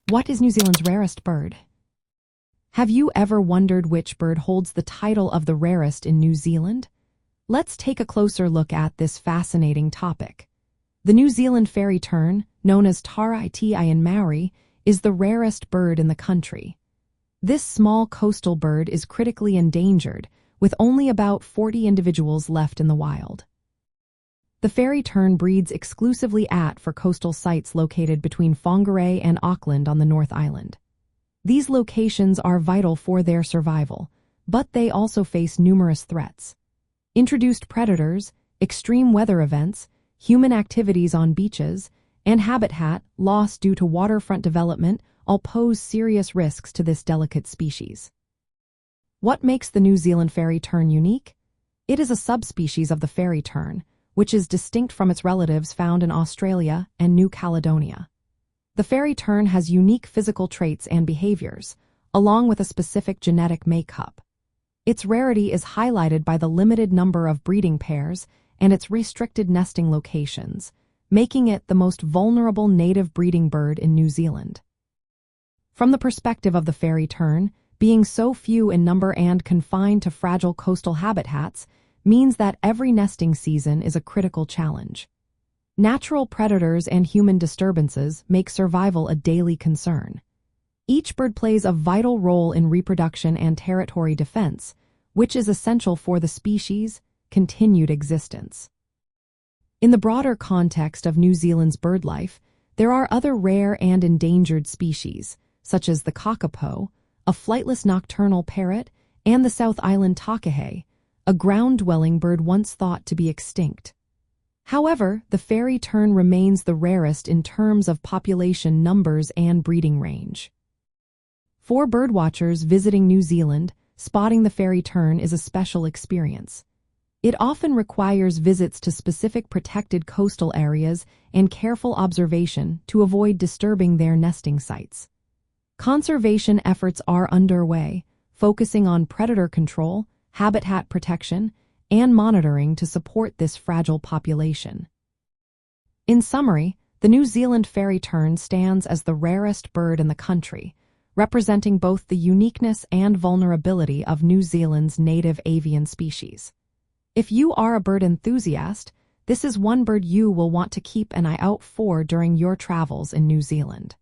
What is New Zealand's rarest bird? Have you ever wondered which bird holds the title of the rarest in New Zealand? Let's take a closer look at this fascinating topic. The New Zealand fairy tern, known as tara-iti in Māori, is the rarest bird in the country. This small coastal bird is critically endangered, with only about 40 individuals left in the wild. The fairy tern breeds exclusively for coastal sites located between Whangarei and Auckland on the North Island. These locations are vital for their survival, but they also face numerous threats. Introduced predators, extreme weather events, human activities on beaches, and habitat loss due to waterfront development all pose serious risks to this delicate species. What makes the New Zealand fairy tern unique? It is a subspecies of the fairy tern, which is distinct from its relatives found in Australia and New Caledonia. The fairy tern has unique physical traits and behaviors, along with a specific genetic makeup. Its rarity is highlighted by the limited number of breeding pairs and its restricted nesting locations, making it the most vulnerable native breeding bird in New Zealand. From the perspective of the fairy tern, being so few in number and confined to fragile coastal habitats means that every nesting season is a critical challenge. Natural predators and human disturbances make survival a daily concern. Each bird plays a vital role in reproduction and territory defense, which is essential for the species' continued existence. In the broader context of New Zealand's bird life, there are other rare and endangered species, such as the kakapo, a flightless nocturnal parrot, and the South Island takahe, a ground-dwelling bird once thought to be extinct. However, the fairy tern remains the rarest in terms of population numbers and breeding range. For birdwatchers visiting New Zealand, spotting the fairy tern is a special experience. It often requires visits to specific protected coastal areas and careful observation to avoid disturbing their nesting sites. Conservation efforts are underway, focusing on predator control, habitat protection, and monitoring to support this fragile population. In summary, the New Zealand fairy tern stands as the rarest bird in the country, representing both the uniqueness and vulnerability of New Zealand's native avian species. If you are a bird enthusiast, this is one bird you will want to keep an eye out for during your travels in New Zealand.